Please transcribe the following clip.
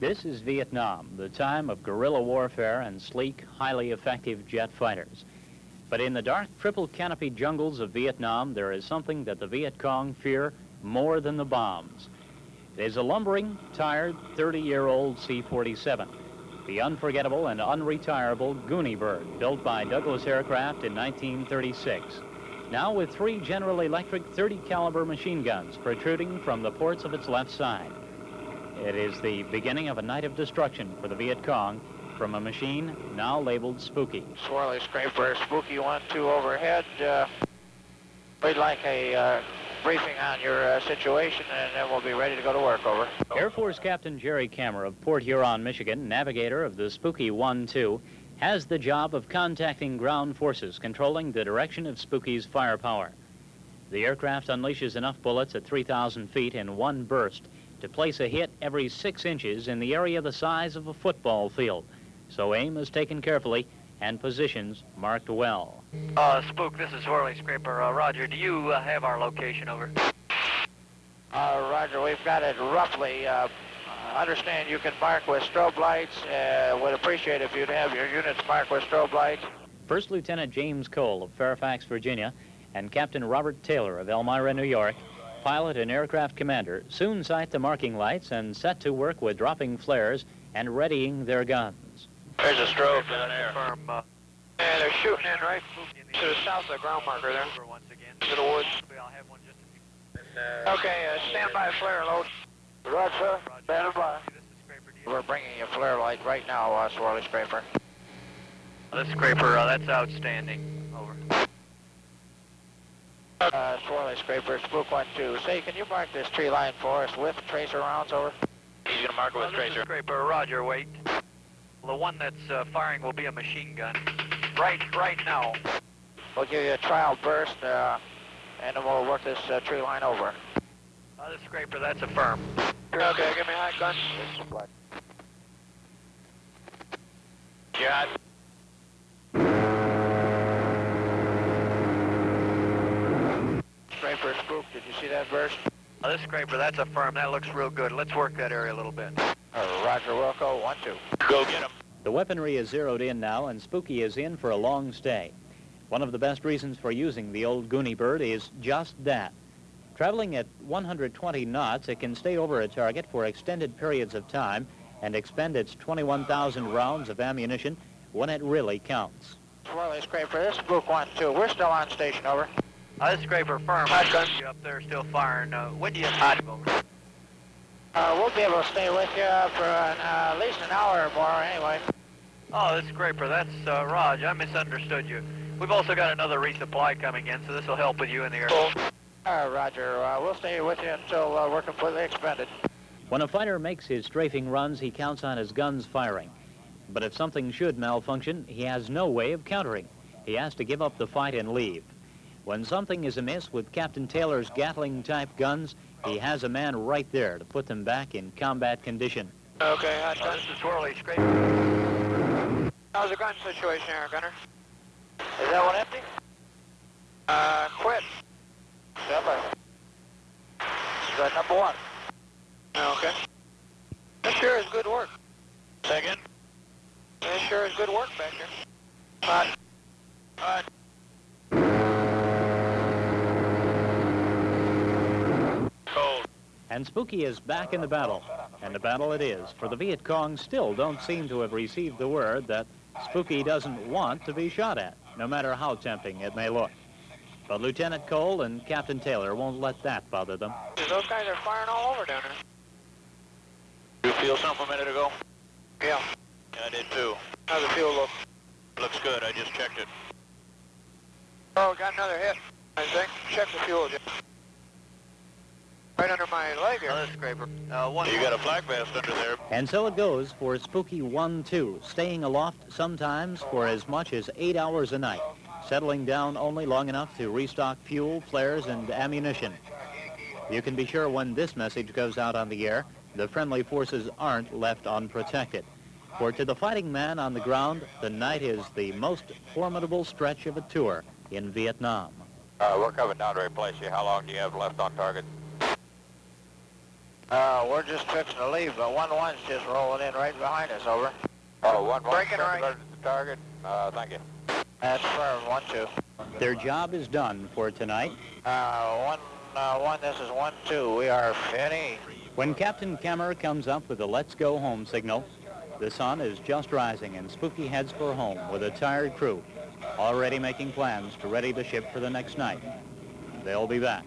This is Vietnam, the time of guerrilla warfare and sleek, highly effective jet fighters. But in the dark, triple-canopied jungles of Vietnam, there is something that the Viet Cong fear more than the bombs. There's a lumbering, tired, 30-year-old C-47, the unforgettable and unretirable Goonie bird, built by Douglas Aircraft in 1936. Now with 3 General Electric 30-caliber machine guns protruding from the ports of its left side. It is the beginning of a night of destruction for the Viet Cong from a machine now labeled Spooky. Swirly Scraper, Spooky 1-2 overhead. We'd like a briefing on your situation, and then we'll be ready to go to work. Over. Air Force Captain Jerry Kammer of Port Huron, Michigan, navigator of the Spooky 1-2, has the job of contacting ground forces controlling the direction of Spooky's firepower. The aircraft unleashes enough bullets at 3,000 feet in one burst to place a hit every 6 inches in the area the size of a football field. So aim is taken carefully and positions marked well. Spook, this is Swirly Scraper. Roger, do you have our location, over? Roger, we've got it roughly. Understand you can mark with strobe lights. Would appreciate if you'd have your units marked with strobe lights. First Lieutenant James Cole of Fairfax, Virginia, and Captain Robert Taylor of Elmira, New York, pilot and aircraft commander, soon sight the marking lights and set to work with dropping flares and readying their guns. There's a strobe down there. Yeah, they're shooting in right to the south of the ground marker there. Once again. To the woods. I'll have one just a few. Okay, stand by flare load. Roger, sir. Stand by. We're bringing you a flare light right now, Swirly Scraper. This Scraper, that's outstanding. Over. Swirly Scraper, Spook 1-2. Say, can you mark this tree line for us with tracer rounds, over? He's going to mark it with tracer. Scraper, Roger, wait. The one that's firing will be a machine gun. Right now. We'll give you a trial burst, and then we'll work this tree line over. This Scraper, that's a firm. Okay, give me high gun. Got. Scraper, Spook, did you see that burst? This Scraper, that's a firm. That looks real good. Let's work that area a little bit. Roger, Wilco, 1-2. Go get him. The weaponry is zeroed in now, and Spooky is in for a long stay. One of the best reasons for using the old Goonie bird is just that. Traveling at 120 knots, it can stay over a target for extended periods of time and expend its 21,000 rounds of ammunition when it really counts. Swirly Scraper, this is Spook 1-2. We're still on station, over. This Scraper, firm. Hot gun. You up there still firing. When do you hot over? We'll be able to stay with you for at least an hour or more anyway. This Scraper, that's Raj. I misunderstood you. We've also got another resupply coming in, so this will help with you in the air. Roger, we'll stay with you until we're completely expended. When a fighter makes his strafing runs, he counts on his guns firing. But if something should malfunction, he has no way of countering. He has to give up the fight and leave. When something is amiss with Captain Taylor's Gatling-type guns, he has a man right there to put them back in combat condition. Okay, hot gun. This is Swirly Scraper. How's the gun situation here, Gunner? Is that one empty? Quit. Stand by. Gun number 1. Okay. That sure is good work. Second. That sure is good work back here. Hot. Hot. Cold. And Spooky is back in the battle, and the battle it is, for the Viet Cong still don't seem to have received the word that Spooky doesn't want to be shot at, no matter how tempting it may look. But Lieutenant Cole and Captain Taylor won't let that bother them. Those guys are firing all over down there. You feel something a minute ago? Yeah. Yeah, I did too. How's the fuel look? Looks good. I just checked it. Oh, we got another hit, I think. Check the fuel, Jim. Right under my leg here. This Scraper. You got a flak vest under there. And so it goes for Spooky 1-2, staying aloft sometimes for as much as 8 hours a night, settling down only long enough to restock fuel, flares, and ammunition. You can be sure when this message goes out on the air, the friendly forces aren't left unprotected. For to the fighting man on the ground, the night is the most formidable stretch of a tour in Vietnam. We're coming down to replace you. How long do you have left on target? We're just fixing to leave, but 1-1's just rolling in right behind us, over. Oh, 1-1. Breaking right. The target. Thank you. That's firm, 1-2. Their job is done for tonight. 1-1, this is 1-2. We are finished. When Captain Kemmer comes up with the let's go home signal, the sun is just rising and Spooky heads for home with a tired crew, already making plans to ready the ship for the next night. They'll be back.